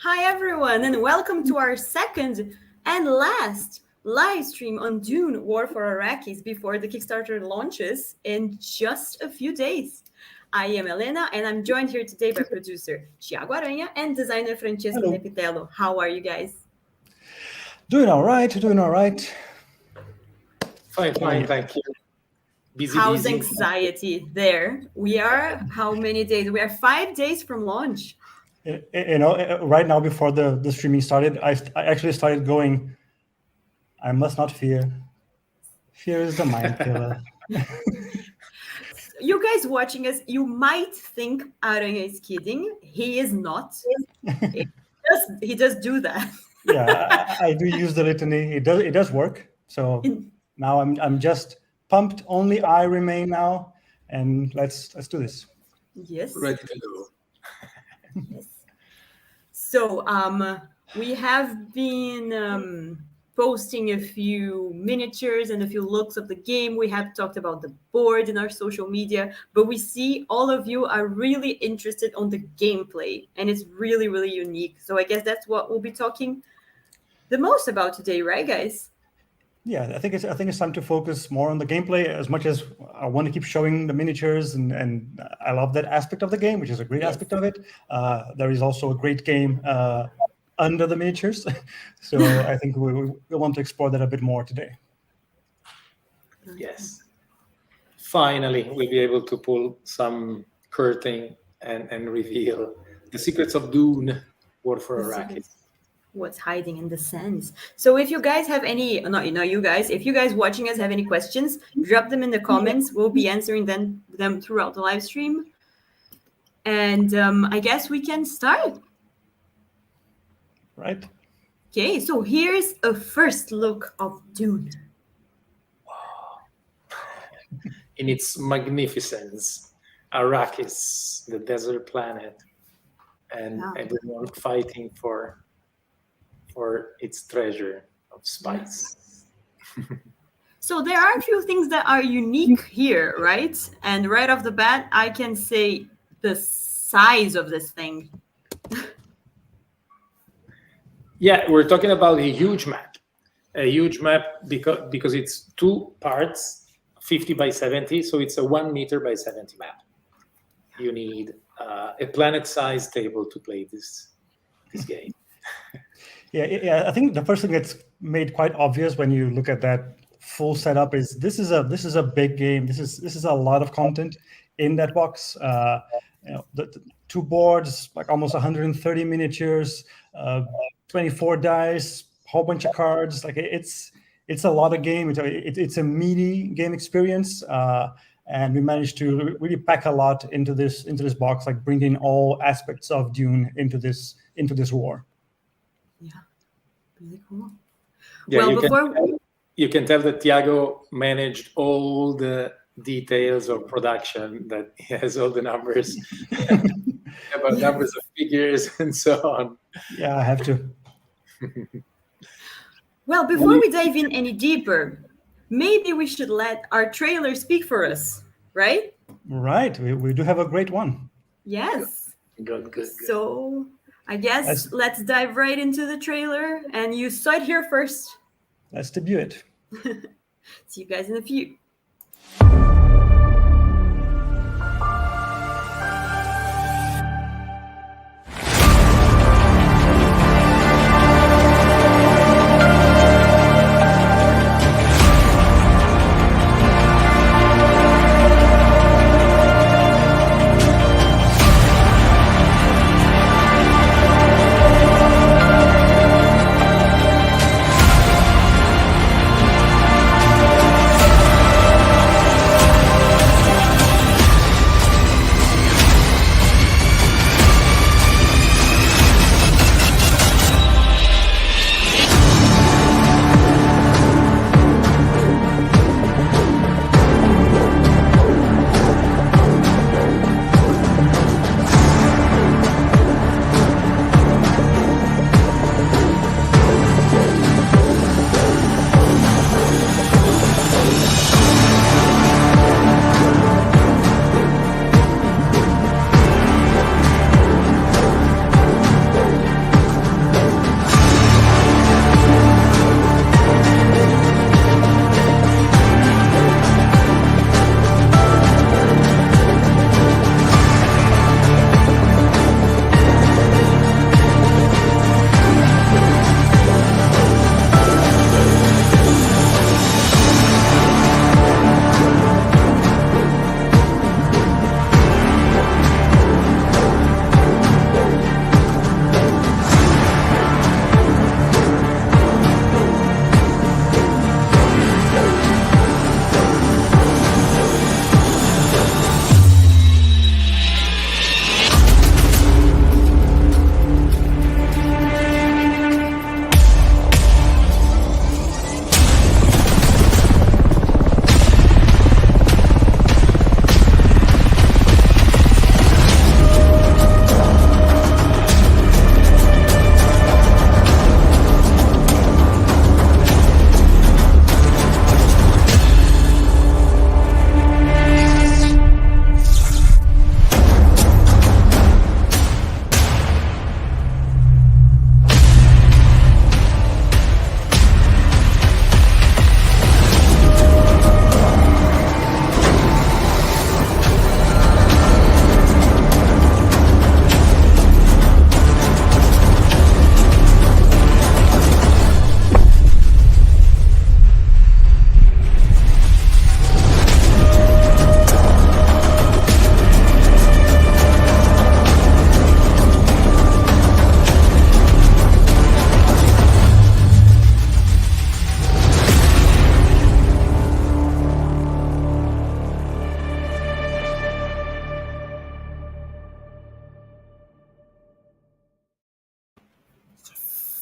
Hi, everyone, and welcome to our second and last live stream on Dune War for Arrakis before the Kickstarter launches in just a few days. I am Elena, and I'm joined here today by producer Thiago Aranha and designer Francesco Hello. Nepitello. How are you guys? Doing all right. Fine, thank you. Busy. How's anxiety there? We are, how many days? We are 5 days from launch. Right now before the streaming started, I actually started going, I must not fear. Fear is the mind killer. You guys watching us, you might think Aranha is kidding. He is not. He does do that. Yeah, I do use the litany. It does work. So now I'm just pumped. Only I remain now, and let's do this. Yes. Ready to go. Yes. So we have been posting a few miniatures and a few looks of the game. We have talked about the board in our social media, but we see all of you are really interested on the gameplay, and it's really, really unique. So I guess that's what we'll be talking the most about today, right, guys? Yeah, I think it's time to focus more on the gameplay. As much as I want to keep showing the miniatures, and I love that aspect of the game, which is a great aspect of it. There is also a great game under the miniatures, so I think we want to explore that a bit more today. Yes. Finally, we'll be able to pull some curtain and reveal the secrets of Dune, War for Arrakis. What's hiding in the sands. So if you guys have any, if you guys watching us have any questions, drop them in the comments. We'll be answering them throughout the live stream. And I guess we can start. Right. Okay, so here's a first look of Dune. Wow. In its magnificence, Arrakis, the desert planet, and everyone fighting for its treasure of spice. So there are a few things that are unique here, right? And right off the bat, I can say the size of this thing. Yeah, we're talking about a huge map because it's 2 parts, 50 by 70, so it's a 1 meter by 70 map. You need a planet-sized table to play this game. Yeah. I think the first thing that's made quite obvious when you look at that full setup is this is a big game. This is a lot of content in that box. The 2 boards, like almost 130 miniatures, 24 dice, whole bunch of cards. Like it's a lot of game. It's a meaty game experience, and we managed to really pack a lot into this box, like bringing all aspects of Dune into this war. Yeah, really cool. Yeah, well, you can tell that Thiago managed all the details of production, that he has all the numbers about numbers of figures and so on. Yeah, I have to. Well, before we dive in any deeper, maybe we should let our trailer speak for us, right? Right, we do have a great one. Yes. Good. So I guess let's dive right into the trailer, and you saw it here first. Let's debut it. See you guys in a few.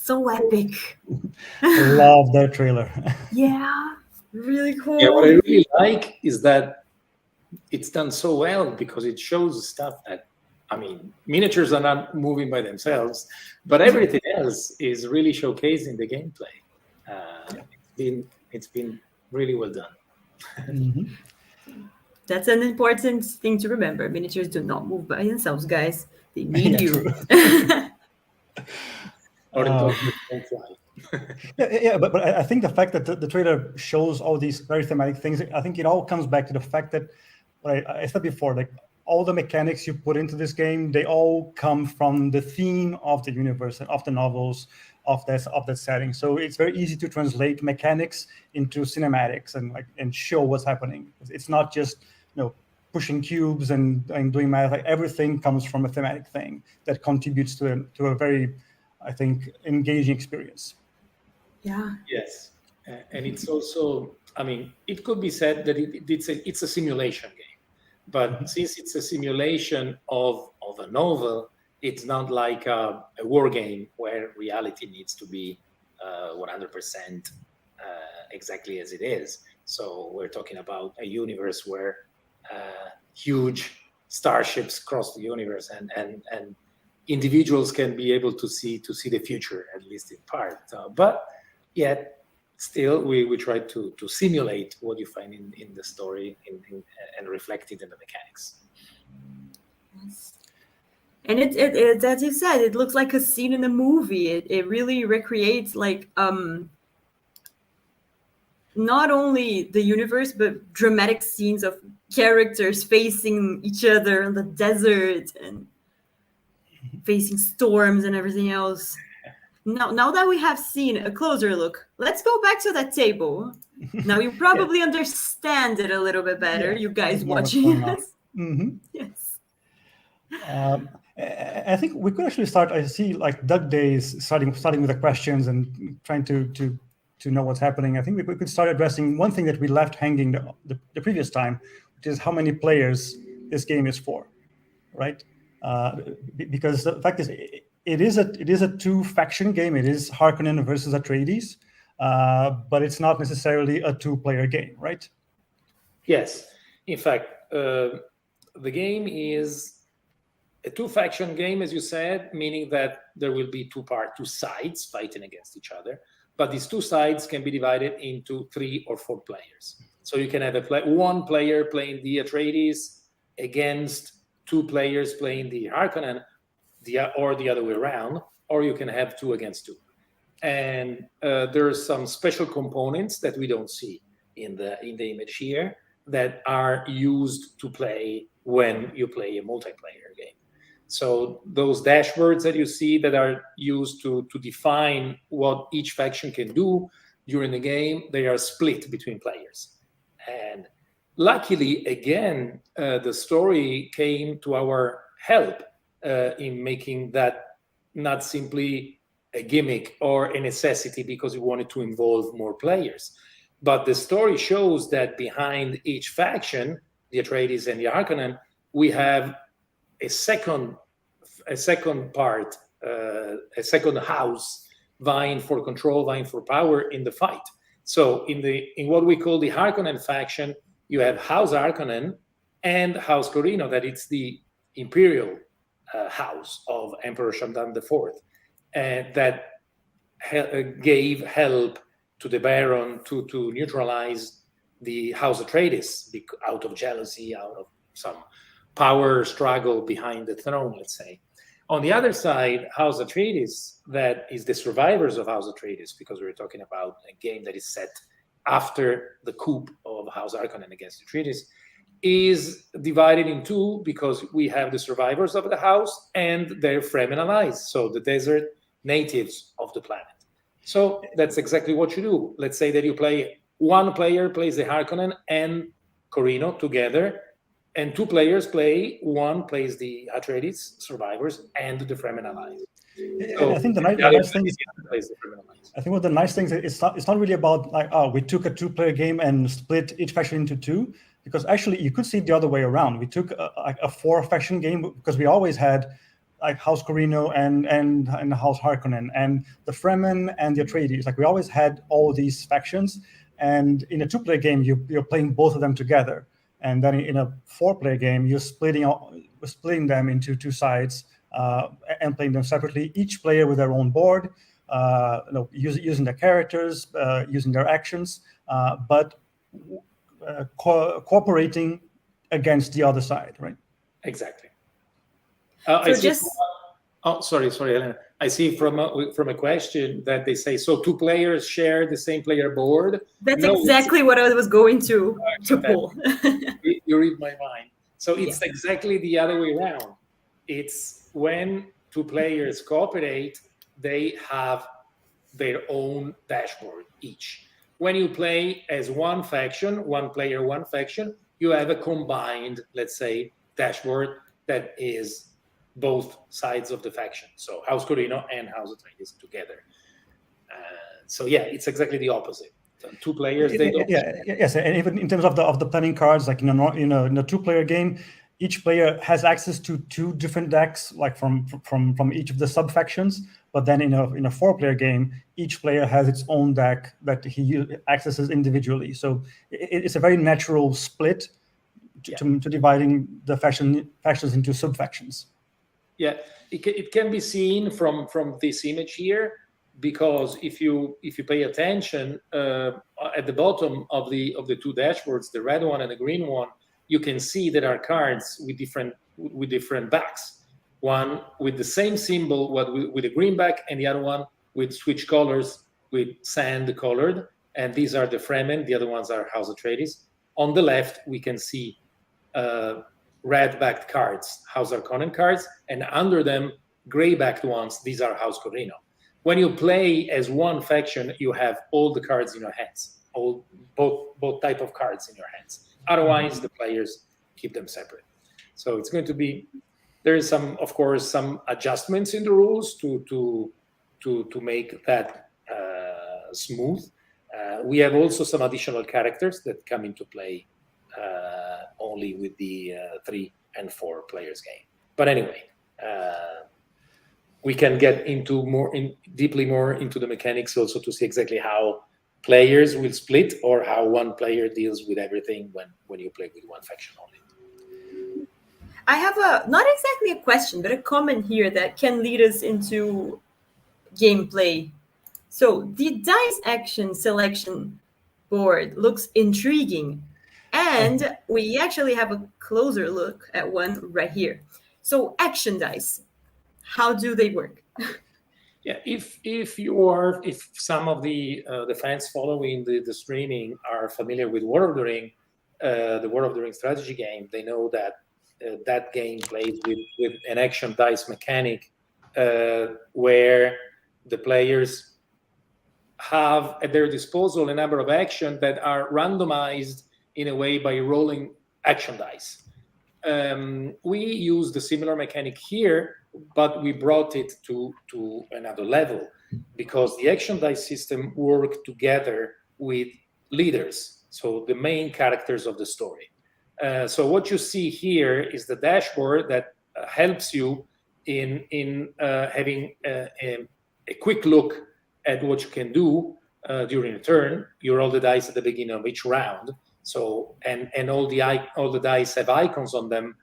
So epic. Love that trailer. Yeah, really cool. Yeah, what I really like is that it's done so well because it shows stuff that, I mean, miniatures are not moving by themselves, but everything else is really showcasing the gameplay. It's been really well done. Mhm. That's an important thing to remember. Miniatures do not move by themselves, guys. They need Yeah, you. true. Or the dogs don't fly. Yeah, but I think the fact that the trailer shows all these very thematic things, I think it all comes back to the fact that what I said before, like all the mechanics you put into this game, they all come from the theme of the universe and of the novels of that setting. So it's very easy to translate mechanics into cinematics and show what's happening. It's not just pushing cubes and doing math. Like everything comes from a thematic thing that contributes to a very, I think, engaging experience. Yeah. Yes, and it's also, I mean, it could be said that it's a simulation game, but since it's a simulation of a novel, it's not like a war game where reality needs to be 100% exactly as it is. So we're talking about a universe where huge starships cross the universe, and individuals can be able to see the future, at least in part. But yet still we try to simulate what you find in the story and reflect it in the mechanics. And it as you said, it looks like a scene in a movie. It really recreates like not only the universe, but dramatic scenes of characters facing each other in the desert and facing storms and everything else. Now that we have seen a closer look, let's go back to that table. Now you probably understand it a little bit better, you guys watching us. Mm-hmm. Yes. I think we could actually start. I see like Doug Days starting with the questions and trying to know what's happening. I think we could start addressing one thing that we left hanging the previous time, which is how many players this game is for, right? Because the fact is, it is a two-faction game. It is Harkonnen versus Atreides, but it's not necessarily a two-player game, right? Yes, in fact, the game is a two-faction game, as you said, meaning that there will be two sides fighting against each other. But these two sides can be divided into 3 or 4 players. So you can have one player playing the Atreides against 2 players playing the Harkonnen, or the other way around, or you can have 2 against 2. And there are some special components that we don't see in the image here that are used to play when you play a multiplayer game. So those dashboards that you see that are used to define what each faction can do during the game, they are split between players. And luckily, again, the story came to our help in making that not simply a gimmick or a necessity because we wanted to involve more players. But the story shows that behind each faction, the Atreides and the Harkonnen, we have a second part, a second house vying for control, vying for power in the fight. So in what we call the Harkonnen faction, you have House Harkonnen and House Corrino, that it's the imperial house of Emperor Shamdan IV, that gave help to the Baron to neutralize the House Atreides out of jealousy, out of some power struggle behind the throne, let's say. On the other side, House Atreides, that is the survivors of House Atreides, because we're talking about a game that is set after the coup of House Harkonnen against Atreides, is divided in 2 because we have the survivors of the house and their Fremen allies, so the desert natives of the planet. So that's exactly what you do. Let's say that you play, one player plays the Harkonnen and Corrino together, and 2 players play, one plays the Atreides survivors and the Fremen allies. So I think the nice thing is, I think what the nice thing is, it's not really about like, oh, we took a 2-player game and split each faction into 2, because actually you could see it the other way around. We took a 4-faction game because we always had like House Corino and House Harkonnen, and the Fremen and the Atreides. Like we always had all these factions, and in a 2-player game, you're playing both of them together. And then in a 4-player game, you're splitting them into 2 sides and playing them separately. Each player with their own board, using their characters, using their actions, but cooperating against the other side, right? Exactly. Sorry, Elena. I see from a question that they say, so 2 players share the same player board. That's exactly what I was going to pull. You read my mind. So it's exactly the other way around. It's when 2 players cooperate, they have their own dashboard each. When you play as one faction, one player, one faction, you have a combined, let's say, dashboard that is both sides of the faction. So House Corino and House Atreides together. So yeah, it's exactly the opposite. So 2 players, they don't. Yes, and even in terms of the planning cards, like in a 2-player game, each player has access to 2 different decks, like from each of the sub factions. But then in a 4-player game, each player has its own deck that he accesses individually. So it's a very natural split to dividing the factions into sub factions. Yeah, it can be seen from this image here, because if you pay attention at the bottom of the 2 dashboards, the red one and the green one, you can see there are cards with different backs. One with the same symbol, with a green back, and the other one with switch colors, with sand colored. And these are the Fremen. The other ones are House Atreides. On the left, we can see red-backed cards, House Harkonnen cards, and under them, gray-backed ones. These are House Corino. When you play as one faction, you have all the cards in your hands, both type of cards in your hands. Otherwise, the players keep them separate. So it's going to be, there is of course, some adjustments in the rules to make that smooth. We have also some additional characters that come into play only with the 3 and 4 players game. But anyway, we can get deeply more into the mechanics also to see exactly how players will split, or how one player deals with everything when you play with one faction only. I have not exactly a question, but a comment here that can lead us into gameplay. So the dice action selection board looks intriguing, and we actually have a closer look at one right here. So action dice, how do they work? Yeah, if some of the fans following the streaming are familiar with War of the Ring, the War of the Ring strategy game, they know that that game plays with an action dice mechanic, where the players have at their disposal a number of actions that are randomized in a way by rolling action dice. We used a similar mechanic here, but we brought it to another level, because the action dice system worked together with leaders, so the main characters of the story. So what you see here is the dashboard that helps you in having a quick look at what you can do during a turn. You roll the dice at the beginning of each round. So and all the dice have icons on them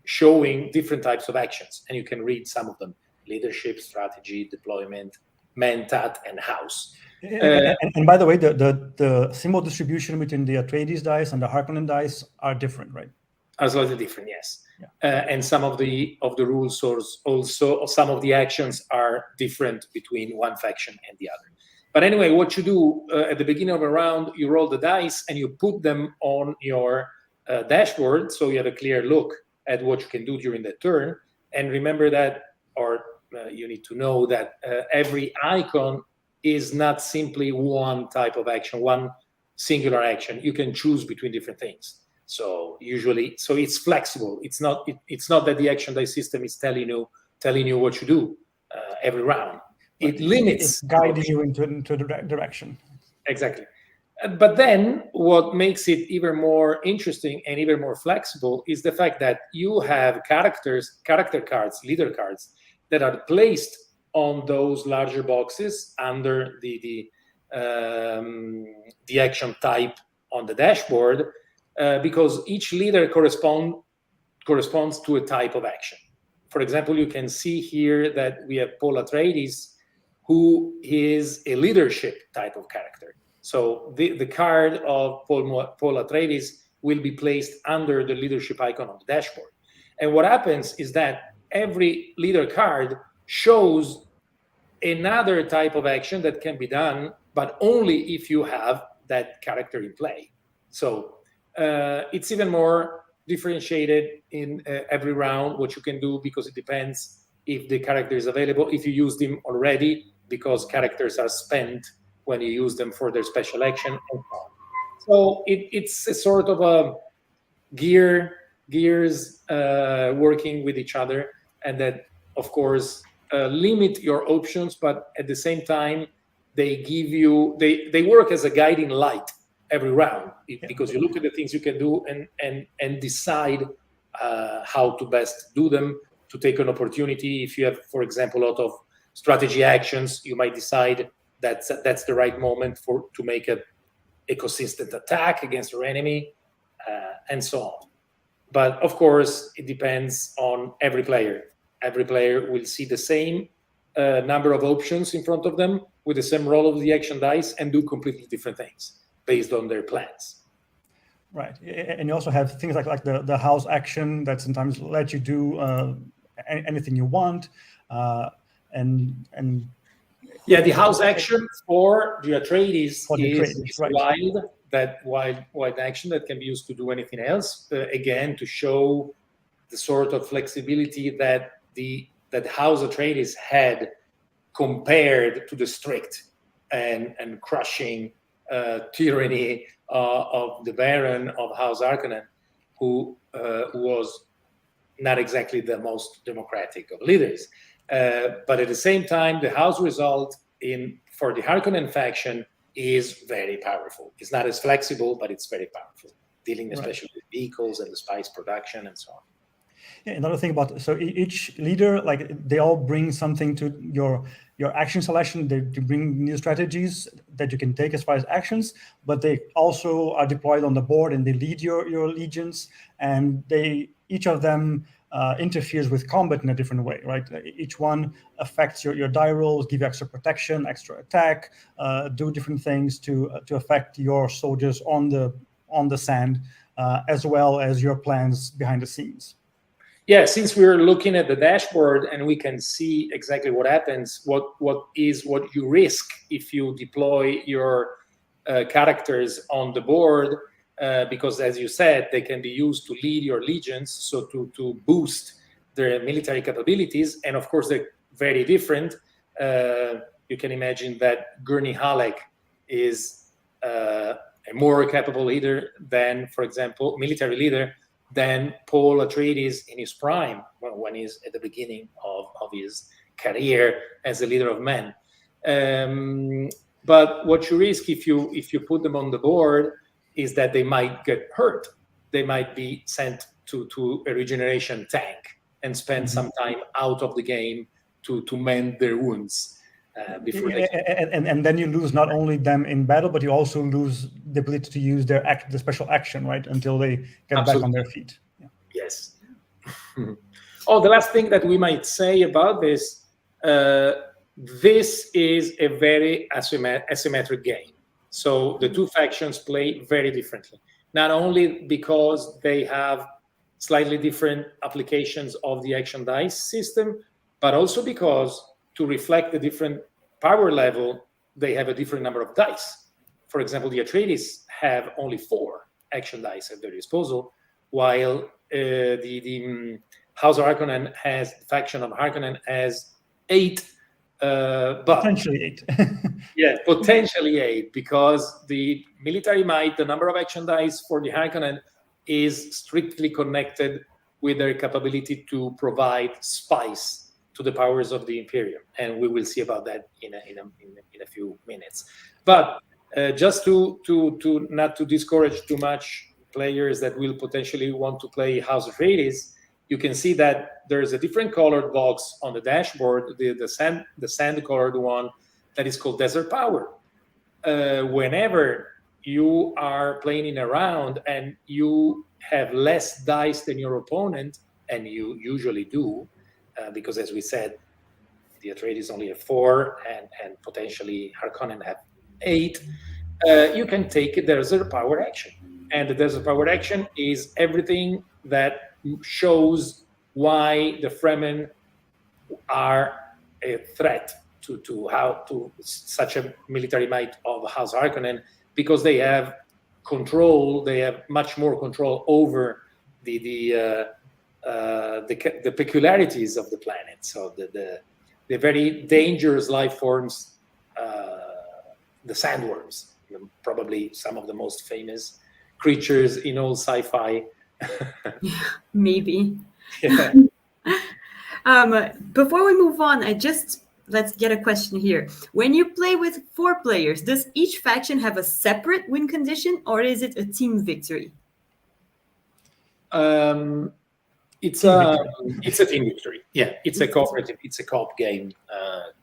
showing different types of actions, and you can read some of them: leadership, strategy, deployment, mentat, and house. And by the way, the symbol distribution between the Atreides dice and the Harkonnen dice are different, right? Are slightly different, yes. Yeah. And some of the rules also, some of the actions are different between one faction and the other. But anyway, what you do at the beginning of a round, you roll the dice and you put them on your dashboard, so you have a clear look at what you can do during the turn. And remember that, you need to know that every icon is not simply one type of action, one singular action. You can choose between different things. So it's flexible. It's not that the action dice system is telling you what you do every round. It limits. It's guiding you into the direction. Exactly. But then what makes it even more interesting and even more flexible is the fact that you have character cards, leader cards, that are placed on those larger boxes under the action type on the dashboard, because each leader corresponds to a type of action. For example, you can see here that we have Paul Atreides, who is a leadership type of character. So the card of Paul Atreides will be placed under the leadership icon on the dashboard. And what happens is that every leader card shows another type of action that can be done, but only if you have that character in play. So it's even more differentiated in every round what you can do, because it depends if the character is available, if you use them already, because characters are spent when you use them for their special action, and so on. So it's a sort of a gears working with each other, and that, of course, limit your options, but at the same time, they give you, they work as a guiding light every round, because you look at the things you can do and decide how to best do them, to take an opportunity. If you have, for example, a lot of strategy actions, you might decide that's the right moment to make a consistent attack against your enemy, and so on. But of course, it depends on every player. Every player will see the same number of options in front of them with the same roll of the action dice and do completely different things based on their plans. Right, and you also have things like the house action that sometimes let you do anything you want, and yeah, the house action for the Atreides is right. wild action that can be used to do anything else. Again, to show the sort of flexibility that House Atreides had compared to the strict and crushing tyranny of the Baron of House Harkonnen, who was not exactly the most democratic of leaders. But at the same time, the House result for the Harkonnen faction is very powerful. It's not as flexible, but it's very powerful, dealing especially with vehicles and the spice production and so on. Yeah, another thing about, so each leader, like, they all bring something to your action selection. They bring new strategies that you can take as far as actions, but they also are deployed on the board and they lead your legions, and each of them interferes with combat in a different way, right? Each one affects your die rolls, give you extra protection, extra attack, do different things to affect your soldiers on the sand, as well as your plans behind the scenes. Yeah, since we're looking at the dashboard and we can see exactly what happens, what you risk if you deploy your characters on the board, because, as you said, they can be used to lead your legions, so to boost their military capabilities. And of course, they're very different. You can imagine that Gurney Halleck is a more capable leader than, for example, military leader than Paul Atreides in his prime, when he's at the beginning of his career as a leader of men. But what you risk if you put them on the board is that they might get hurt. They might be sent to a regeneration tank and spend some time out of the game to mend their wounds. Before and then you lose not only them in battle, but you also lose the ability to use the special action, right, until they get back on their feet. Yeah. Yes. Oh, the last thing that we might say about this, this is a very asymmetric game. So the two factions play very differently, not only because they have slightly different applications of the action dice system, but also because, to reflect the different power level, they have a different number of dice. For example, the Atreides have only 4 action dice at their disposal, while the House of Harkonnen the faction of Harkonnen has 8. But potentially 8. Yeah, potentially 8, because the military might, the number of action dice for the Harkonnen, is strictly connected with their capability to provide spice to the powers of the Imperium, and we will see about that in a few minutes. But just to not to discourage too much players that will potentially want to play House of Atreides, you can see that there's a different colored box on the dashboard, the sand colored one that is called Desert Power. Whenever you are playing in a round and you have less dice than your opponent, and you usually do, because as we said, the Atreides only have 4 and potentially Harkonnen have 8, you can take a Desert Power action. And the Desert Power action is everything that shows why the Fremen are a threat to such a military might of House Harkonnen, because they have control. They have much more control over the peculiarities of the planet. So the very dangerous life forms, the sandworms, probably some of the most famous creatures in all sci-fi. Maybe. Yeah. Before we move on, let's get a question here. When you play with 4 players, does each faction have a separate win condition, or is it a team victory? It's a team victory. Yeah, it's a cooperative. It's a co-op game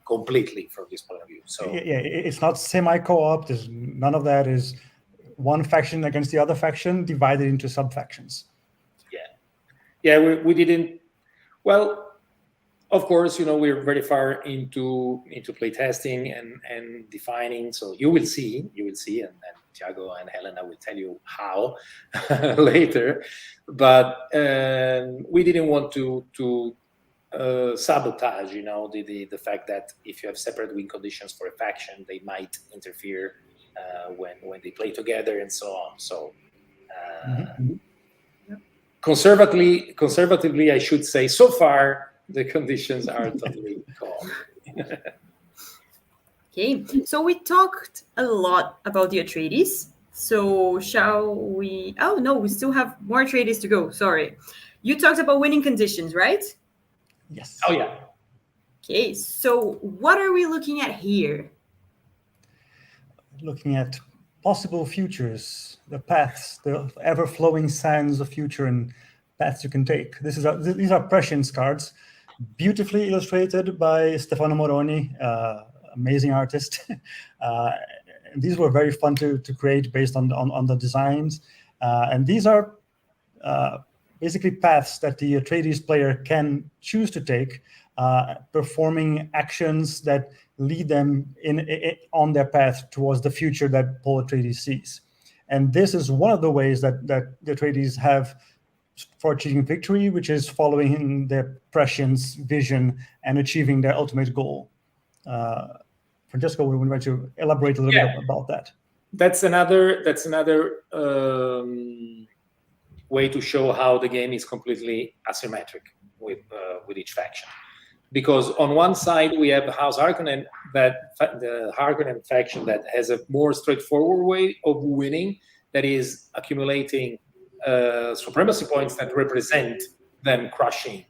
completely from this point of view. So yeah, it's not semi-co-op. There's none of that. Is one faction against the other faction divided into sub-factions. Yeah, we didn't. Well, of course, we're very far into playtesting and defining. So you will see, and Thiago and Helena will tell you how later. But we didn't want to sabotage, the fact that if you have separate win conditions for a faction, they might interfere when they play together and so on. So. Conservatively, I should say, so far the conditions are totally calm. Okay, so we talked a lot about the Atreides. So shall we? Oh no, we still have more Atreides to go. Sorry, you talked about winning conditions, right? Yes. Oh yeah. Okay, so what are we looking at here? Looking at possible futures, the paths, the ever-flowing sands of future and paths you can take. These are prescience cards, beautifully illustrated by Stefano Moroni, amazing artist. These were very fun to create based on the designs. And these are basically paths that the Atreides player can choose to take, performing actions that lead them on their path towards the future that Paul Atreides sees. And this is one of the ways that the Atreides have for achieving victory, which is following their prescience vision and achieving their ultimate goal. Francesco, we would like to elaborate a little bit about that. That's another way to show how the game is completely asymmetric with each faction. Because on one side we have House Harkonnen, the Harkonnen faction that has a more straightforward way of winning, that is accumulating supremacy points that represent them crushing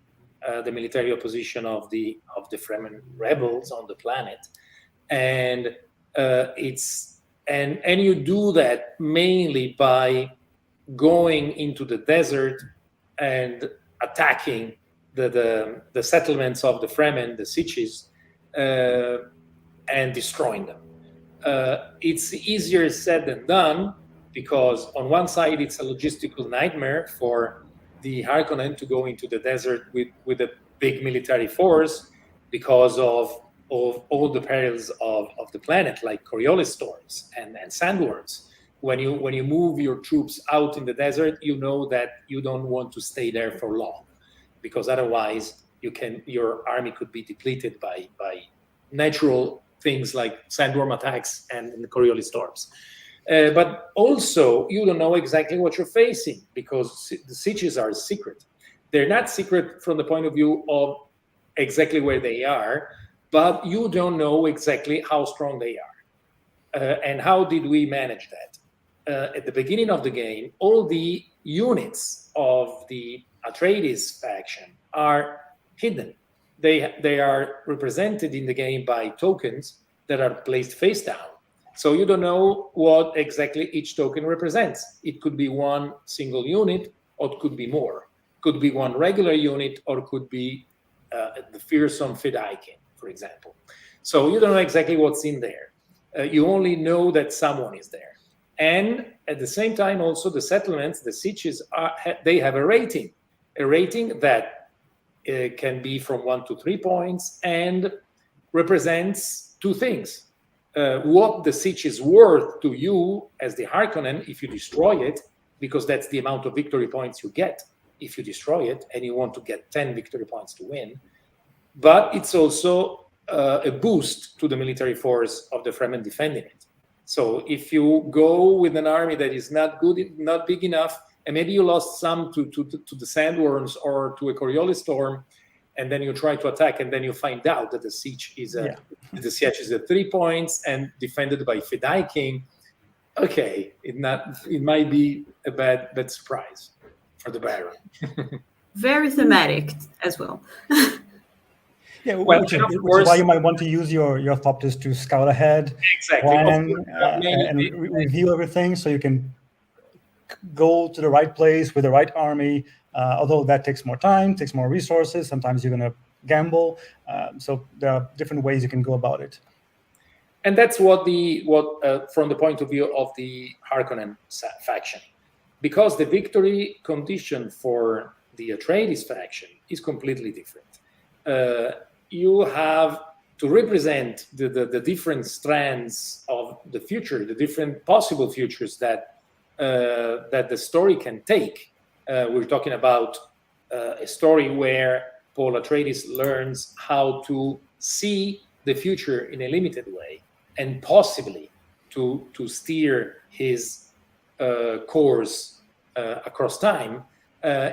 the military opposition of the Fremen rebels on the planet, and you do that mainly by going into the desert and attacking the settlements of the Fremen, the Sitches, and destroying them. It's easier said than done, because on one side it's a logistical nightmare for the Harkonnen to go into the desert with a big military force because of all the perils of the planet, like Coriolis storms and sandworms. When you move your troops out in the desert, you know that you don't want to stay there for long, because otherwise your army could be depleted by natural things like sandworm attacks and Coriolis storms. But also, you don't know exactly what you're facing, because the sieges are secret. They're not secret from the point of view of exactly where they are, but you don't know exactly how strong they are. And how did we manage that? At the beginning of the game, all the units of the Atreides faction are hidden. They are represented in the game by tokens that are placed face down. So you don't know what exactly each token represents. It could be one single unit, or it could be more. Could be one regular unit, or could be the fearsome Fedaykin, for example. So you don't know exactly what's in there. You only know that someone is there. And at the same time, also the settlements, the sieges, they have a rating that can be from 1 to 3 points and represents two things. What the siege is worth to you as the Harkonnen if you destroy it, because that's the amount of victory points you get if you destroy it, and you want to get 10 victory points to win. But it's also a boost to the military force of the Fremen defending it. So if you go with an army that is not good, not big enough, and maybe you lost some to the sandworms or to a Coriolis storm, and then you try to attack, and then you find out that the siege is at 3 points and defended by Fedaykin. Okay, it might be a bad surprise for the Baron. Very thematic as well. Yeah, Well, which is of course, why you might want to use your Thopters to scout ahead, exactly, plan, and review everything, so you can go to the right place with the right army. Although that takes more time, takes more resources. Sometimes you're going to gamble. So there are different ways you can go about it. And that's what from the point of view of the Harkonnen faction, because the victory condition for the Atreides faction is completely different. You have to represent the different strands of the future, the different possible futures that the story can take. We're talking about a story where Paul Atreides learns how to see the future in a limited way, and possibly to steer his course across time.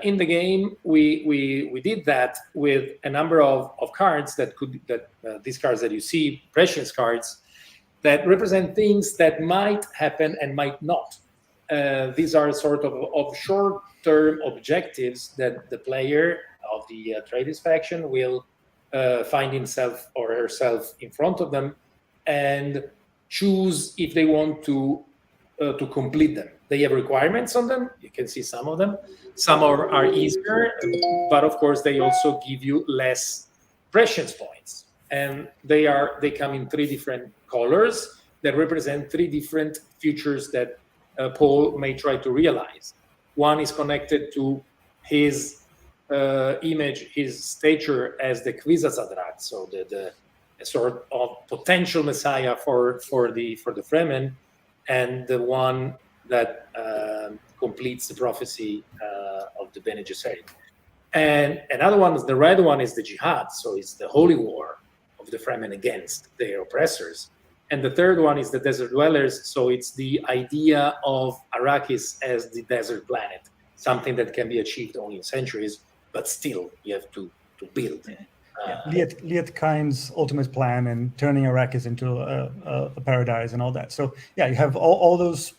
In the game, we did that with a number of cards these cards that you see, prescience cards, that represent things that might happen and might not. These are sort of short-term objectives that the player of the Atreides faction will find himself or herself in front of them and choose if they want to complete them. They have requirements on them. You can see some of them. Some are easier, but of course they also give you less prescience points. And they come in 3 different colors that represent 3 different futures that Paul may try to realize. One is connected to his image, his stature as the Kwisatz so the sort of potential messiah for the Fremen, and the one that completes the prophecy of the Bene Gesserit. And another one is the red one, is the jihad, so it's the holy war of the Fremen against their oppressors. And the third one is the desert dwellers, so it's the idea of Arrakis as the desert planet, something that can be achieved only in centuries, but still you have to build. Liet Kyne's ultimate plan and turning Arrakis into a paradise and all that. So yeah, you have all those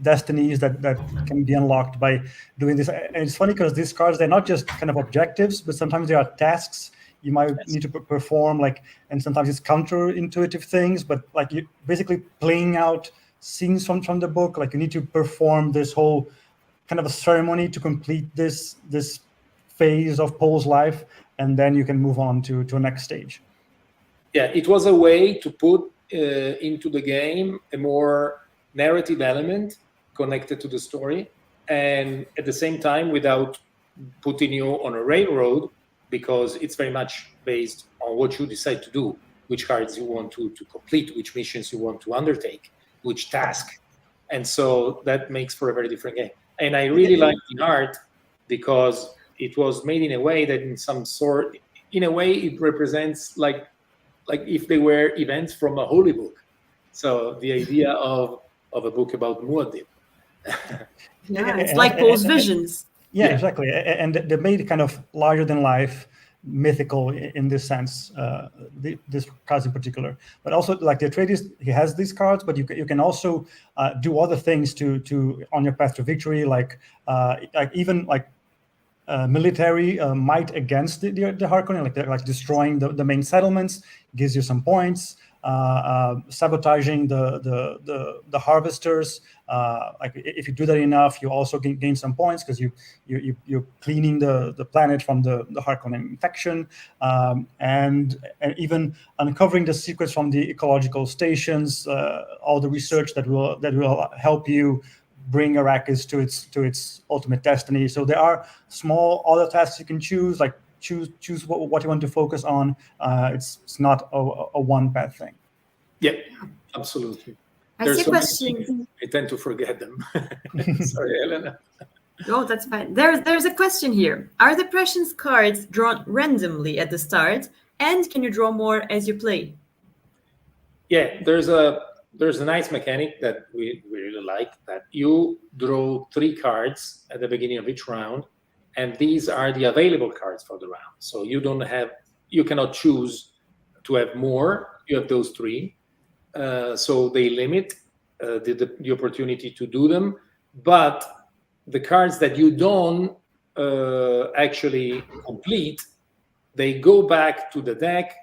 destinies that can be unlocked by doing this. And it's funny because these cards, they're not just kind of objectives, but sometimes they are tasks you might need to perform, and sometimes it's counterintuitive things, but you basically playing out scenes from the book. You need to perform this whole kind of a ceremony to complete this phase of Paul's life, and then you can move on to a next stage. Yeah, it was a way to put into the game a more narrative element connected to the story, and at the same time without putting you on a railroad, because it's very much based on what you decide to do, which cards you want to complete, which missions you want to undertake, which task. And so that makes for a very different game. And I really like the art because it was made in a way that it represents like if they were events from a holy book. So the idea of a book about Muad'Dib. Yeah, it's like Paul's visions. Yeah, exactly. And they made it kind of larger than life, mythical in this sense, this cards in particular. But also, the Atreides, he has these cards, but you can also do other things to on your path to victory, even military might against the Harkonnen, like destroying the main settlements gives you some points. sabotaging the harvesters. Like if you do that enough, you also gain some points because you're cleaning the planet from the Harkonnen infection, and even uncovering the secrets from the ecological stations. All the research that will help you bring Arrakis to its ultimate destiny. So there are small other tasks you can choose, like choose what you want to focus on. It's not a one path thing. Yeah, absolutely. I see a question. I tend to forget them. Sorry, Elena. No, that's fine. There's a question here. Are the prescience cards drawn randomly at the start, and can you draw more as you play? Yeah, there's a nice mechanic that we really like, that you draw 3 cards at the beginning of each round, and these are the available cards for the round. So you cannot choose to have more. You have those 3. So they limit the opportunity to do them. But the cards that you don't actually complete, they go back to the deck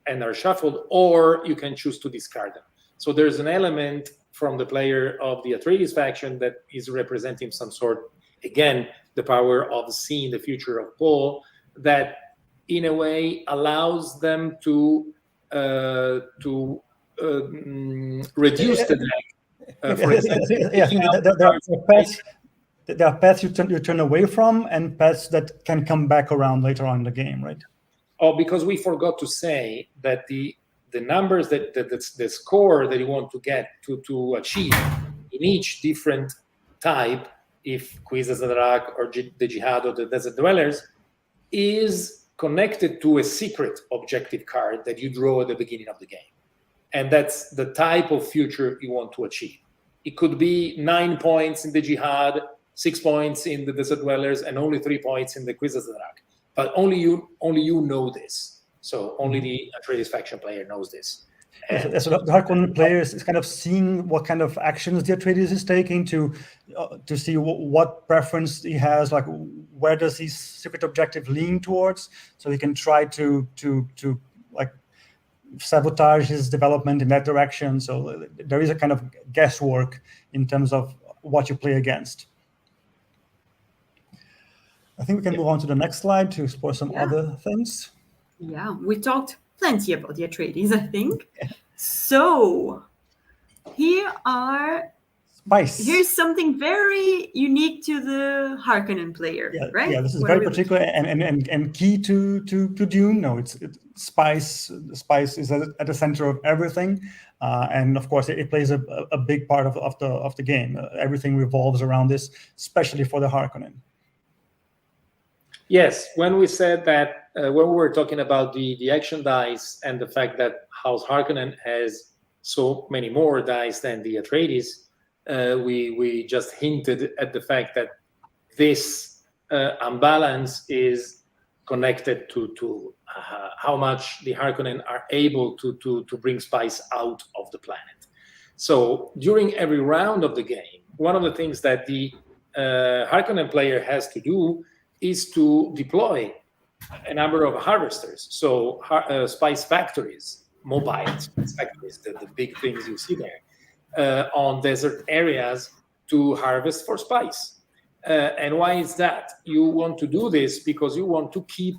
and are shuffled, or you can choose to discard them. So there's an element from the player of the Atreides faction that is representing some sort, again, the power of seeing the future of Paul, that in a way allows them to reduce the deck. For example, there are paths you turn away from, and paths that can come back around later on in the game, right? Oh, because we forgot to say that the numbers that the score that you want to get to achieve in each different type, if Quizzes of the Rock or the Jihad or the Desert Dwellers, is connected to a secret objective card that you draw at the beginning of the game. And that's the type of future you want to achieve. It could be 9 points in the Jihad, 6 points in the Desert Dwellers, and only 3 points in the Quizzes of the Rock. But only you know this. So only the Atreides faction player knows this. So the Harkonnen player is kind of seeing what kind of actions the Atreides is taking to see what preference he has, like where does his secret objective lean towards, so he can try to like sabotage his development in that direction. So there is a kind of guesswork in terms of what you play against. I think we can move on to the next slide to explore some other things. Yeah, we talked plenty about the Atreides, I think. So here's something very unique to the Harkonnen player, right? Yeah, this is very particular and key to Dune. No, it's spice. Spice is at the center of everything, and of course, it plays a big part of the game. Everything revolves around this, especially for the Harkonnen. Yes, when we said that, when we were talking about the action dice and the fact that House Harkonnen has so many more dice than the Atreides, we just hinted at the fact that this imbalance is connected to how much the Harkonnen are able to bring spice out of the planet. So during every round of the game, one of the things that the Harkonnen player has to do is to deploy a number of harvesters. So spice factories, mobile spice factories, the big things you see there, on desert areas to harvest for spice. And why is that? You want to do this because you want to keep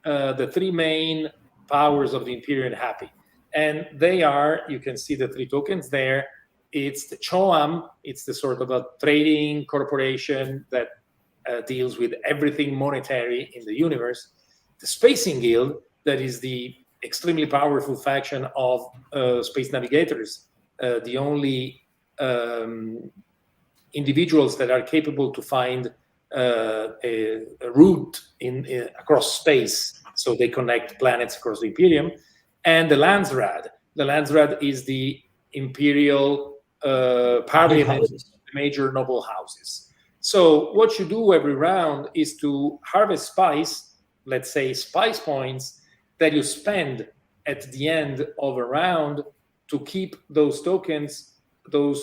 the 3 main powers of the Imperium happy. And they are, you can see the 3 tokens there. It's the Choam, it's the sort of a trading corporation that deals with everything monetary in the universe. The Spacing Guild, that is the extremely powerful faction of space navigators, the only individuals that are capable to find a route across space, so they connect planets across the Imperium, and the Landsraad. The Landsraad is the Imperial Parliament, the major noble houses. So what you do every round is to harvest spice, let's say spice points, that you spend at the end of a round to keep those tokens, those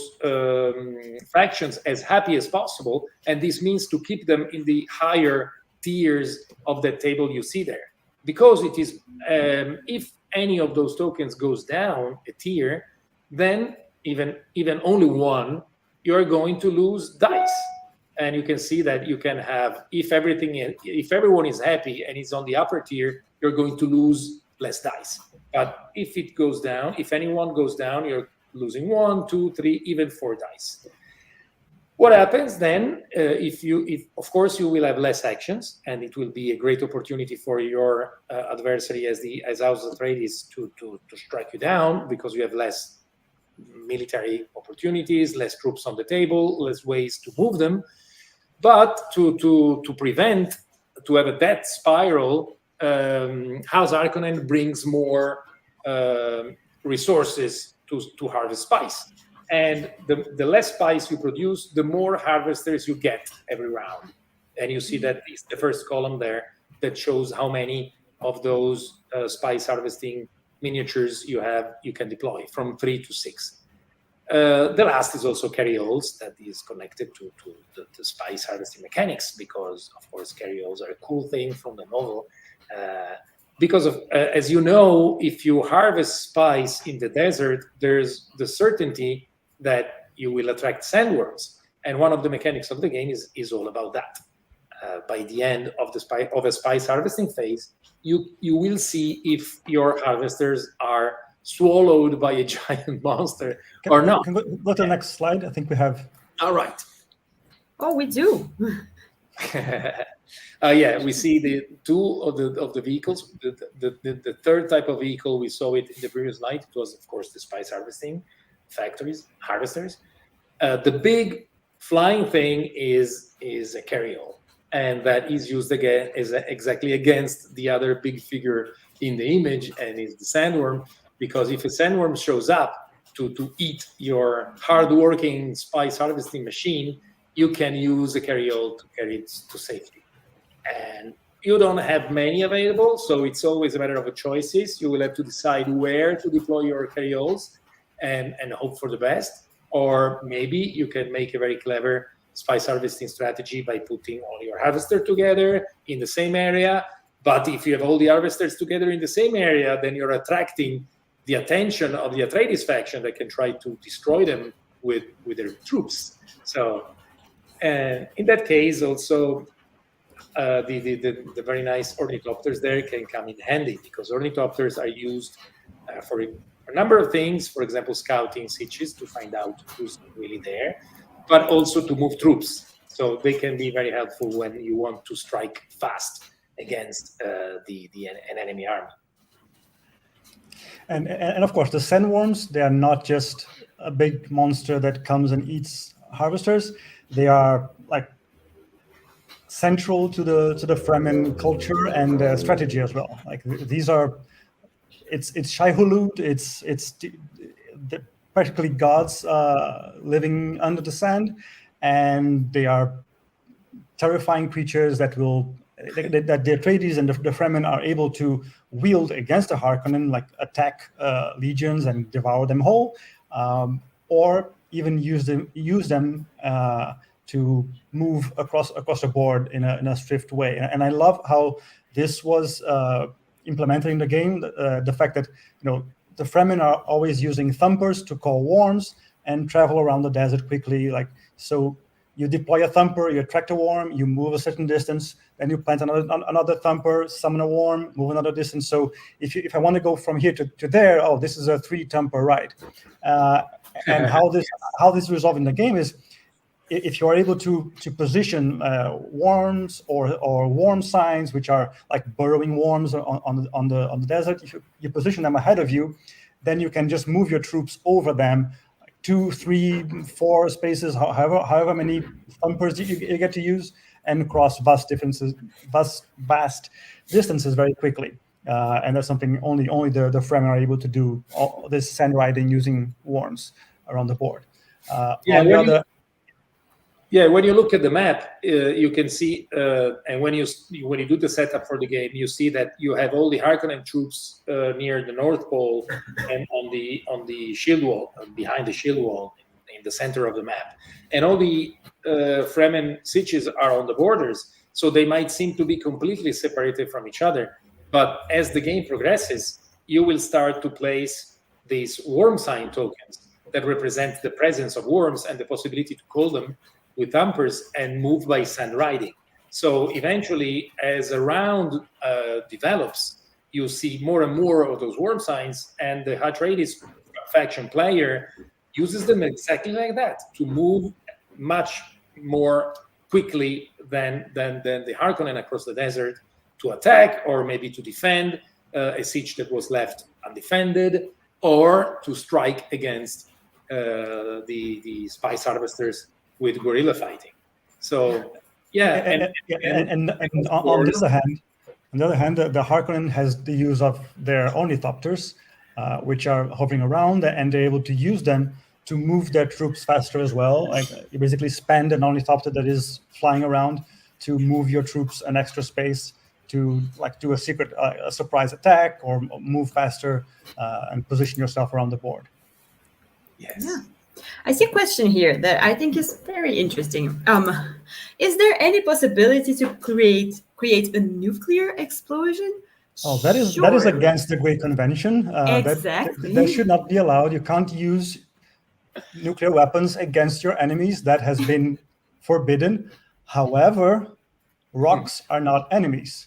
factions as happy as possible. And this means to keep them in the higher tiers of the table you see there. Because it is, if any of those tokens goes down a tier, then even only one, you're going to lose dice. And you can see that you can have, if everyone is happy and is on the upper tier, you're going to lose less dice. But if it goes down, if anyone goes down, you're losing 1, 2, 3, even 4 dice. What happens then? If of course you will have less actions, and it will be a great opportunity for your adversary as House Atreides to strike you down, because you have less military opportunities, less troops on the table, less ways to move them. But to have a death spiral, House Harkonnen brings more resources to harvest spice. And the less spice you produce, the more harvesters you get every round. And you see that is the first column there that shows how many of those spice harvesting miniatures you can deploy, from 3 to 6. The last is also carryalls, that is connected to the spice harvesting mechanics, because of course carryalls are a cool thing from the novel. Because of, as you know, if you harvest spice in the desert, there's the certainty that you will attract sandworms, and one of the mechanics of the game is all about that. By the end of a spice harvesting phase, you will see if your harvesters are swallowed by a giant monster or not. Can we go to the next slide? I think we have. All right. Oh, we do. Yeah, we see the two of the vehicles. The third type of vehicle, we saw it in the previous slide. It was, of course, the spice harvesting harvesters. The big flying thing is a carryall, and that is used again exactly against the other big figure in the image, and is the sandworm. Because if a sandworm shows up to eat your hardworking spice harvesting machine, you can use a carryall to carry it to safety. And you don't have many available, so it's always a matter of choices. You will have to decide where to deploy your carryalls and hope for the best. Or maybe you can make a very clever spice harvesting strategy by putting all your harvesters together in the same area. But if you have all the harvesters together in the same area, then you're attracting the attention of the Atreides faction that can try to destroy them with their troops. So, and in that case, also the very nice ornithopters there can come in handy, because ornithopters are used for a number of things. For example, scouting sieges to find out who's really there, but also to move troops. So they can be very helpful when you want to strike fast against an enemy army. And of course, the sandworms, they are not just a big monster that comes and eats harvesters. They are like central to the Fremen culture and strategy as well. Like these are, it's Shai-Hulud, it's practically gods living under the sand, and they are terrifying creatures that the Atreides and the Fremen are able to wield against the Harkonnen, like attack legions and devour them whole, or even use them to move across the board in a swift way. And I love how this was implemented in the game. The fact that the Fremen are always using thumpers to call worms and travel around the desert quickly. Like so. You deploy a thumper, you attract a worm, you move a certain distance, then you plant another thumper, summon a worm, move another distance. So if I want to go from here to there, this is a 3-thumper ride. And how this resolved in the game is, if you are able to position worms or worm signs, which are like burrowing worms on the desert, if you position them ahead of you, then you can just move your troops over them. 2, 3, 4 spaces, however many thumpers you get to use, and cross vast distances very quickly. And that's something only the Fremen are able to do. All this sand riding using worms around the board. When you look at the map, you can see, and when you do the setup for the game, you see that you have all the Harkonnen troops near the North Pole and on the shield wall, behind the shield wall, in the center of the map, and all the Fremen sieges are on the borders. So they might seem to be completely separated from each other, but as the game progresses, you will start to place these worm sign tokens that represent the presence of worms and the possibility to call them with dampers and move by sand riding. So eventually, as a round develops, you see more and more of those worm signs, and the Atreides faction player uses them exactly like that to move much more quickly than the Harkonnen across the desert to attack, or maybe to defend a siege that was left undefended, or to strike against the spice harvesters with guerrilla fighting. So and on the other hand, the Harkonnen has the use of their ornithopters, which are hovering around, and they're able to use them to move their troops faster as well. Like, you basically spend an ornithopter that is flying around to move your troops an extra space to do a secret, a surprise attack, or move faster and position yourself around the board. Yes. Yeah. I see a question here that I think is very interesting. Is there any possibility to create a nuclear explosion? Oh, that is against the Great Convention. Exactly. That should not be allowed. You can't use nuclear weapons against your enemies. That has been forbidden. However, rocks are not enemies.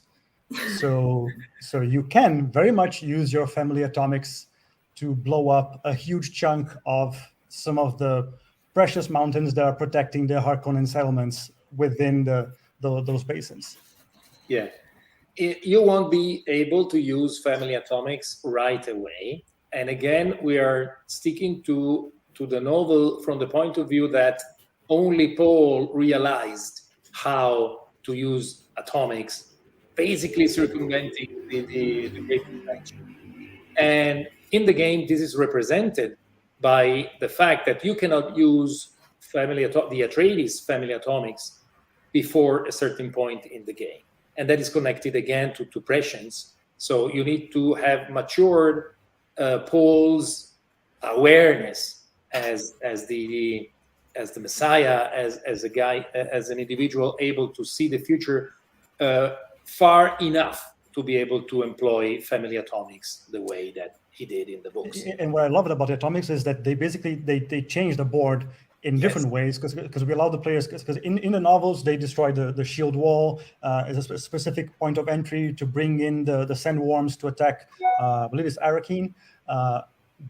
So you can very much use your family atomics to blow up a huge chunk of some of the precious mountains that are protecting the Harkonnen settlements within those basins. Yeah. You won't be able to use family atomics right away. And again, we are sticking to the novel from the point of view that only Paul realized how to use atomics, basically circumventing the Great Convention. And in the game, this is represented by the fact that you cannot use the Atreides family atomics before a certain point in the game. And that is connected again to prescience. So you need to have matured Paul's awareness as the Messiah, as a guy, as an individual able to see the future far enough to be able to employ family atomics the way that he did in the books. And what I love about the atomics is that they basically they change the board in different ways, because we allow the players, because in the novels they destroy the shield wall as a specific point of entry to bring in the sandworms to attack, I believe it's Arrakis.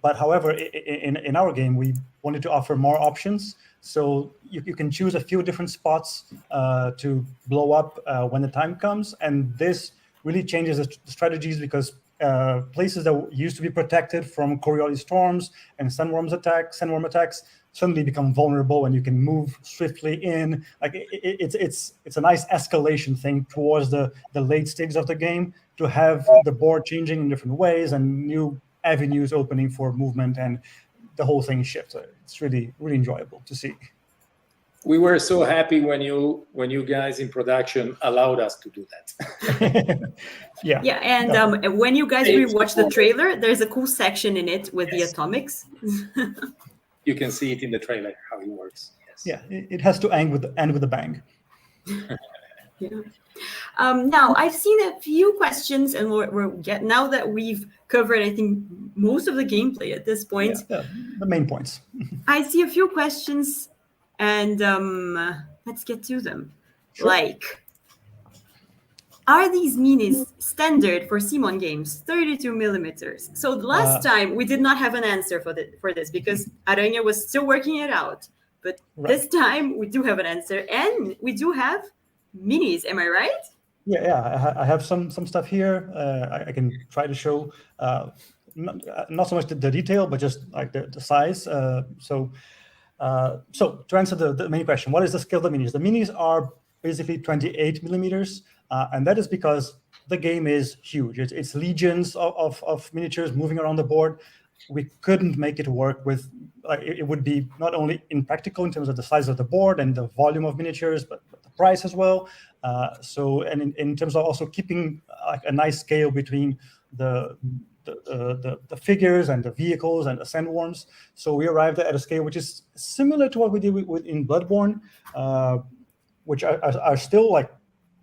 But however, in our game, we wanted to offer more options. So you can choose a few different spots to blow up when the time comes. And this really changes the strategies, because places that used to be protected from Coriolis storms and sandworm attacks suddenly become vulnerable, and you can move swiftly in. Like it's a nice escalation thing towards the late stages of the game, to have the board changing in different ways and new avenues opening for movement, and the whole thing shifts. So it's really, really enjoyable to see. We were so happy when you guys in production allowed us to do that. Yeah, and when you guys rewatch the trailer, there's a cool section in it with the atomics. You can see it in the trailer how it works. Yes. Yeah, it has to end with a bang. Yeah. Now I've seen a few questions, and now that we've covered, I think, most of the gameplay at this point. Yeah, the main points. I see a few questions, and let's get to them. Sure. Like, are these minis standard for Simon games, 32 millimeters? So the last time we did not have an answer for this, because Aranha was still working it out. But this time we do have an answer, and we do have minis. Am I right? Yeah. I have some stuff here. I can try to show not so much the detail, but just like the size. So to answer the main question, what is the scale of the minis? The minis are basically 28 millimeters, and that is because the game is huge. It's legions of miniatures moving around the board. We couldn't make it work with, it would be not only impractical in terms of the size of the board and the volume of miniatures, but the price as well. And in terms of also keeping a nice scale between the figures and the vehicles and the sandworms. So we arrived at a scale which is similar to what we did in Bloodborne, which are still like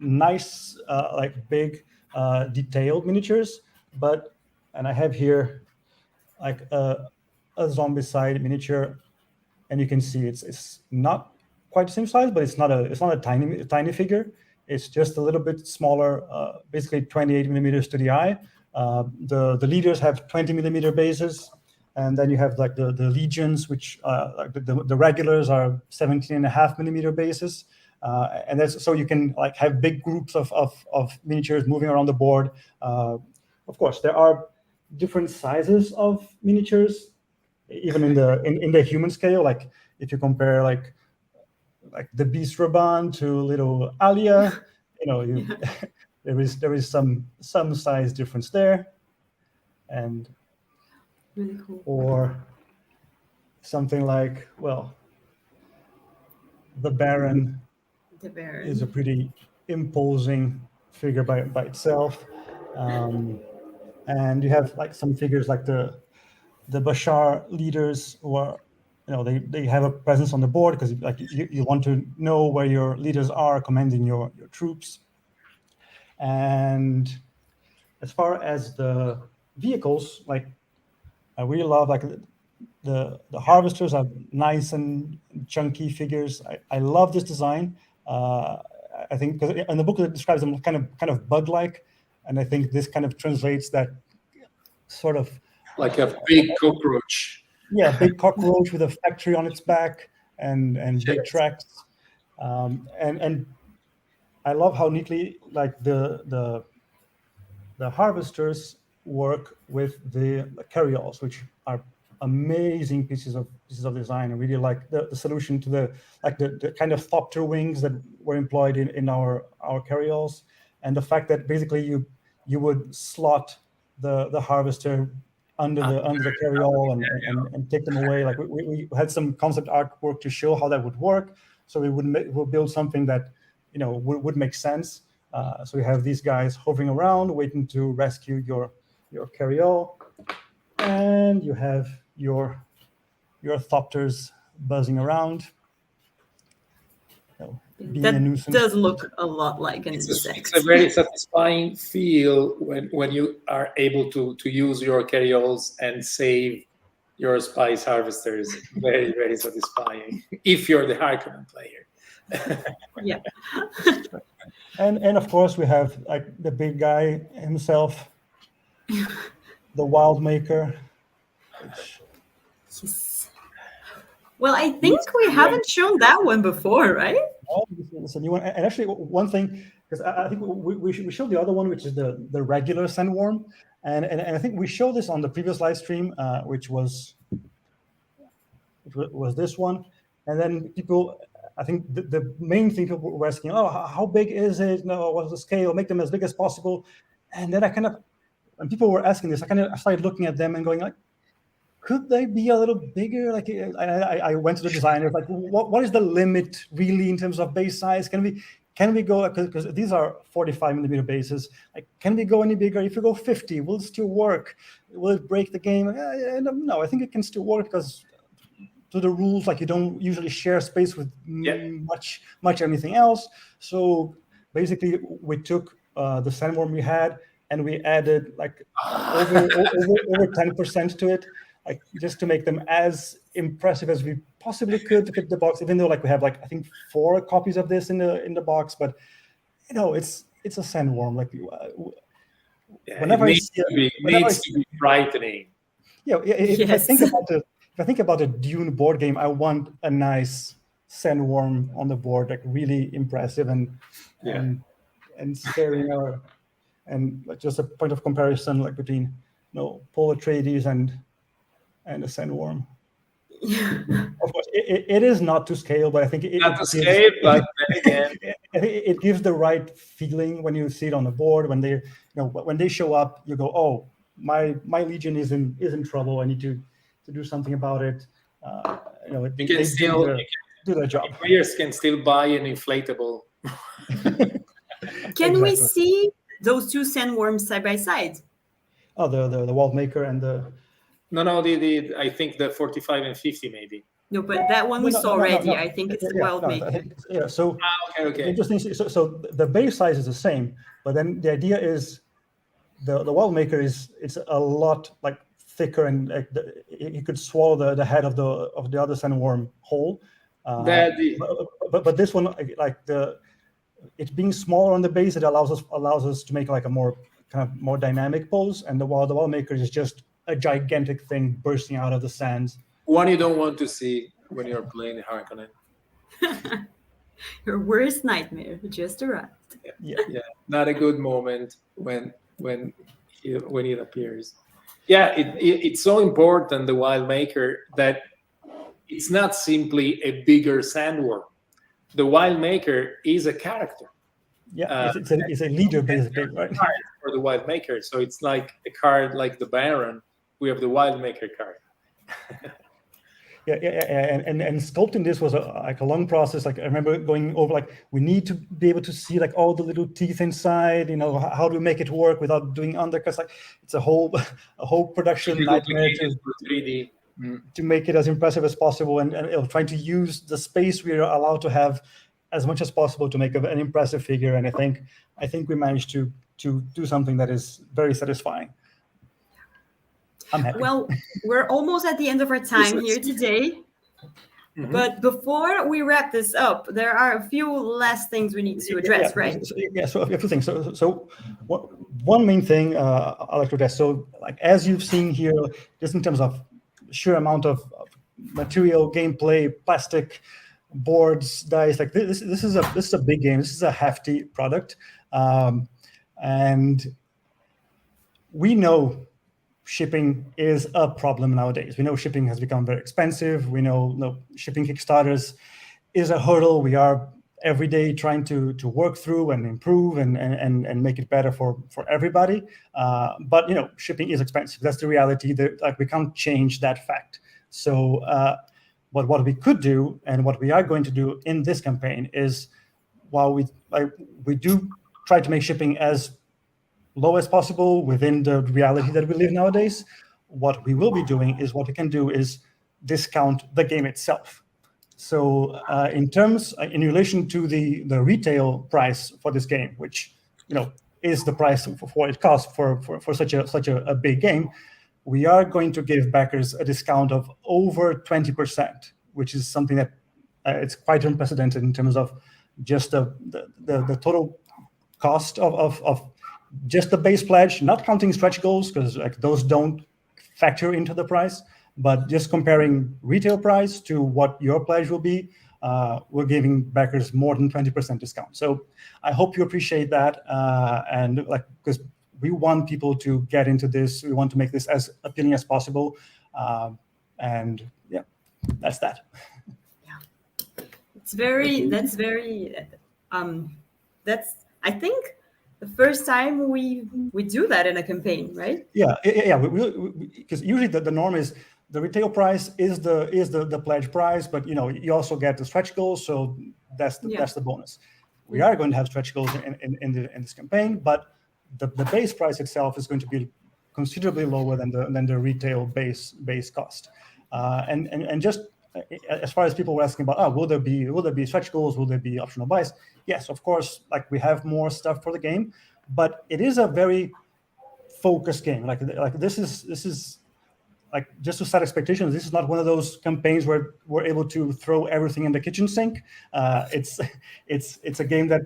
nice, like big, detailed miniatures, but and I have here like a zombicide miniature, and you can see it's not quite the same size, but it's not a tiny figure. It's just a little bit smaller, basically 28 millimeters to the eye. The leaders have 20 millimeter bases, and then you have like the legions, which like the regulars are 17.5 millimeter bases. And that's so you can like have big groups of miniatures moving around the board. Of course, there are different sizes of miniatures, even in the human scale. Like if you compare like the Beast Raban to little Alia, there is some size difference there, and Really cool. or something like, well, the Baron The Baron is a pretty imposing figure by itself, and you have like some figures like the Bashar leaders, who are, they have a presence on the board because like you want to know where your leaders are commanding your troops. And as far as the vehicles, like I really love like the harvesters are nice and chunky figures. I love this design. I think because in the book it describes them kind of bug-like, and I think this kind of translates that sort of like a big cockroach. Yeah, big cockroach with a factory on its back and big tracks, and I love how neatly like the harvesters work with the carryalls, which are amazing pieces of design. I really like the solution to the kind of thopter wings that were employed in our carryalls, and the fact that basically you would slot the harvester under the carryall and take them away. Like we had some concept artwork to show how that would work. So we'll build something that would make sense. So we have these guys hovering around, waiting to rescue your carryall, and you have your thopters buzzing around. That does look a lot like an insect. It's a very satisfying feel when you are able to use your carryalls and save your spice harvesters. Very, very satisfying if you're the Harkonnen player. Yeah. And of course we have like the big guy himself, the Wildmaker. Yes. Well, I think we haven't shown that one before, right? Oh, it's a new one. And actually, one thing, because I think we showed the other one, which is the regular sandworm, and I think we showed this on the previous live stream, which was this one, and then people. I think the main thing people were asking, oh, how big is it? No, what's the scale? Make them as big as possible. And then when people were asking this, I started looking at them and going like, could they be a little bigger? Like I went to the designers, like, what is the limit really in terms of base size? Can we go, because these are 45 millimeter bases, like, can we go any bigger? If you go 50, will it still work? Will it break the game? No, I think it can still work because to the rules, like you don't usually share space with much anything else. So basically we took the sandworm we had and we added like over 10% to it, like just to make them as impressive as we possibly could to fit the box, even though like we have like I think 4 copies of this in the box, but it's a sandworm. Like whenever I see it needs to be frightening. Yeah, if I think about a Dune board game, I want a nice sandworm on the board, like really impressive and staring out, and just a point of comparison, like between Paul Atreides and a sandworm. Of course, it is not to scale, but I think it gives the right feeling when you see it on the board. When they show up, you go, oh, my legion is in trouble. I need to do something about it. They do their job. Players can still buy an inflatable. Can we see those two sandworms side by side? Oh, the Wildmaker and the. No, I think the 45 and 50 maybe. No, but that one we saw already. I think it's the Wildmaker. Okay. Interesting. So the base size is the same, but then the idea is the Wild Maker it's a lot like thicker, and like you could swallow the head of the other sandworm whole. But this one, like it being smaller on the base, it allows us to make like a more kind of more dynamic pose, and the Wild Maker is just a gigantic thing bursting out of the sands. One you don't want to see when you're playing Harkonnen. Your worst nightmare just arrived. Yeah, not a good moment when it appears. Yeah, it's so important, the Wild Maker, that it's not simply a bigger sandworm. The Wild Maker is a character. Yeah, it's a leader basically, right? For the Wild Maker, so it's like a card like the Baron. We have the Wild Maker card. Yeah, and sculpting this was a long process. Like I remember going over, like we need to be able to see like all the little teeth inside. You know, how do we make it work without doing undercuts? Like it's a whole production nightmare to 3D. To make it as impressive as possible, and trying to use the space we are allowed to have as much as possible to make an impressive figure. And I think we managed to do something that is very satisfying. I'm happy. Well, we're almost at the end of our time here today. Mm-hmm. But before we wrap this up, there are a few last things we need to address, right? So a few things. So one main thing I'd like to address. So like as you've seen here, just in terms of sheer amount of material, gameplay, plastic, boards, dice, like this is a big game. This is a hefty product, and we know shipping is a problem nowadays. We know shipping has become very expensive. We know shipping Kickstarters is a hurdle. We are every day trying to work through and improve and make it better for everybody. But shipping is expensive. That's the reality. Like we can't change that fact. So but what we could do, and what we are going to do in this campaign, is while we do try to make shipping as low as possible within the reality that we live nowadays, what we will be doing is discount the game itself. So in relation to the retail price for this game, which is the price for what it costs for such a big game, we are going to give backers a discount of over 20%, which is something that it's quite unprecedented in terms of just the total cost of just the base pledge, not counting stretch goals, because like those don't factor into the price, but just comparing retail price to what your pledge will be, we're giving backers more than 20% discount. So I hope you appreciate that, and like because we want people to get into this, we want to make this as appealing as possible, and yeah, that's that. Yeah, that's I think the first time we do that in a campaign, right? Yeah. Because usually the norm is the retail price is the pledge price, but you also get the stretch goals, so that's the bonus. We are going to have stretch goals in this campaign, but the base price itself is going to be considerably lower than the retail base cost. And just as far as people were asking about, will there be stretch goals? Will there be optional buys? Yes, of course. Like we have more stuff for the game, but it is a very focused game. Like this is like, just to set expectations, this is not one of those campaigns where we're able to throw everything in the kitchen sink. It's a game that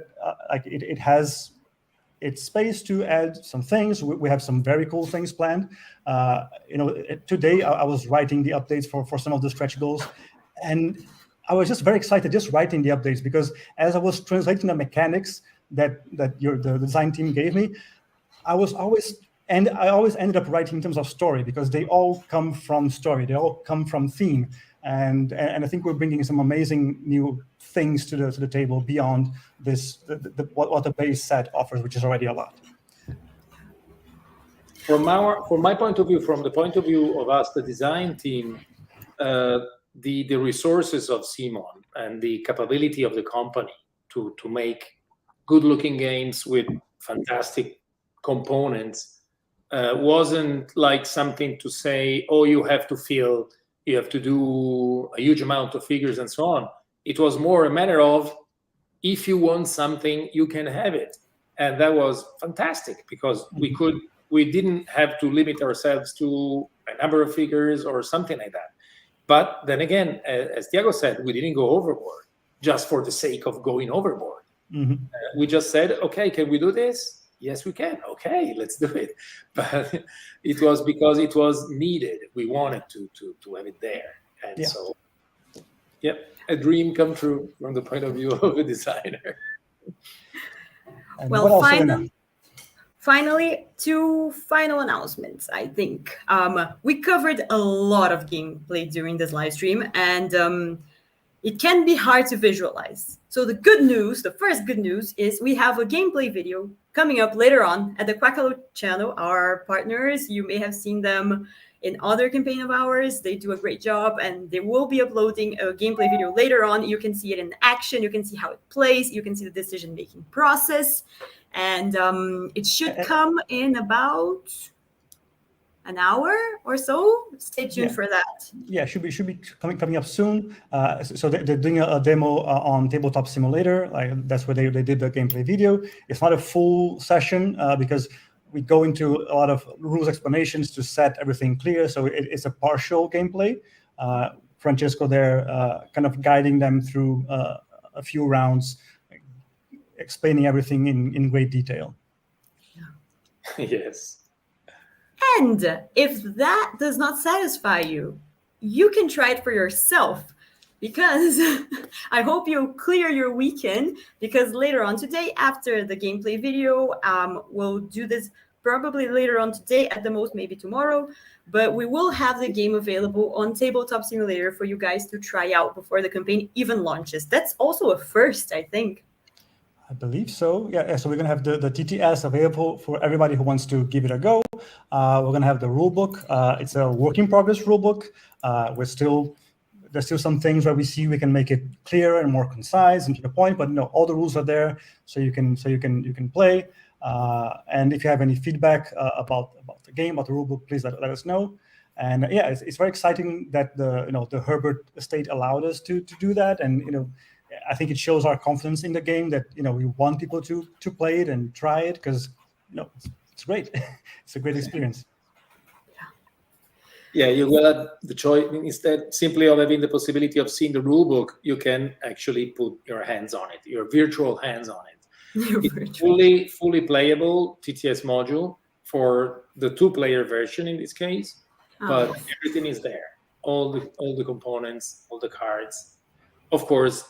like it has its space to add some things. We have some very cool things planned. Today I was writing the updates for some of the stretch goals, and I was just very excited just writing the updates, because as I was translating the mechanics that the design team gave me, I always ended up writing in terms of story, because they all come from story, they all come from theme, and I think we're bringing some amazing new things to the table beyond this what the base set offers, which is already a lot. From my point of view, from the point of view of us, the design team, the resources of Simon and the capability of the company to make good-looking games with fantastic components wasn't like something to say, oh, you have to do a huge amount of figures and so on. It was more a matter of, if you want something, you can have it. And that was fantastic, because we could we didn't have to limit ourselves to a number of figures or something like that. But then again, as Thiago said, we didn't go overboard just for the sake of going overboard. We just said, okay, can we do this? Yes, we can. Okay, let's do it. But it was because it was needed. We wanted to have it there. And so, a dream come true from the point of view of a designer. And well, finally, two final announcements, I think. We covered a lot of gameplay during this live stream, and it can be hard to visualize. So the good news, the first good news, is we have a gameplay video coming up later on at the Quackalo channel. Our partners, you may have seen them in other campaign of ours. They do a great job, and they will be uploading a gameplay video later on. You can see it in action. You can see how it plays. You can see the decision-making process. And it should come in about an hour or so. Stay tuned for that. Yeah, should be coming up soon. So they're doing a demo on Tabletop Simulator. Like that's where they did the gameplay video. It's not a full session because we go into a lot of rules explanations to set everything clear. So it's a partial gameplay. Francesco there kind of guiding them through a few rounds, explaining everything in great detail. Yes. And if that does not satisfy you, you can try it for yourself, because I hope you clear your weekend, because later on today, after the gameplay video, we'll do this probably later on today, at the most maybe tomorrow, but we will have the game available on Tabletop Simulator for you guys to try out before the campaign even launches. That's also a first, I think. I believe so. Yeah. So we're going to have the TTS available for everybody who wants to give it a go. We're going to have the rule book. It's a work in progress rule book. There's still some things where we see we can make it clearer and more concise and to the point. But no, all the rules are there, so you can play. And if you have any feedback about the game, about the rule book, please let us know. And it's very exciting that the Herbert estate allowed us to do that. And I think it shows our confidence in the game that we want people to play it and try it, because it's great. It's a great experience. Yeah, you will have the choice. Instead simply of having the possibility of seeing the rule book, you can actually put your hands on it, your virtual hands on it. It's fully playable TTS module for the 2-player version in this case, but everything is there. All the components, all the cards. Of course,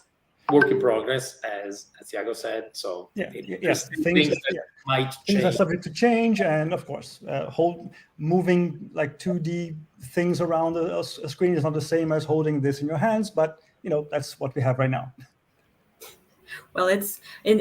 work in progress, as Thiago said. So things that might change. Things are subject to change, and of course, moving like 2D things around a screen is not the same as holding this in your hands. But that's what we have right now. Well, it's in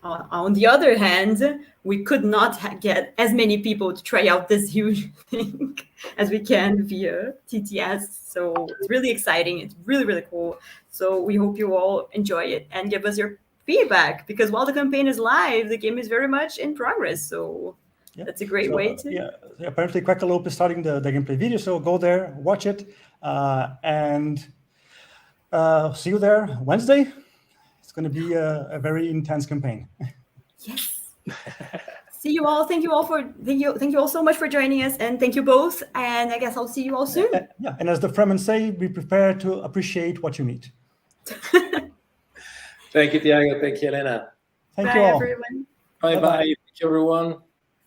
on the other hand, we could not get as many people to try out this huge thing as we can via TTS. So it's really exciting. It's really, really cool. So we hope you all enjoy it and give us your feedback, because while the campaign is live, the game is very much in progress. So that's a great way to... apparently Quackalope is starting the gameplay video. So go there, watch it, and see you there Wednesday. It's going to be a very intense campaign. Yes. See you all. Thank you all so much for joining us, and thank you both. And I guess I'll see you all soon. And as the Fremen say, be prepared to appreciate what you meet. Thank you, Thiago. Thank you, Elena. Thank you all. Everyone. Bye-bye. Thank you, everyone.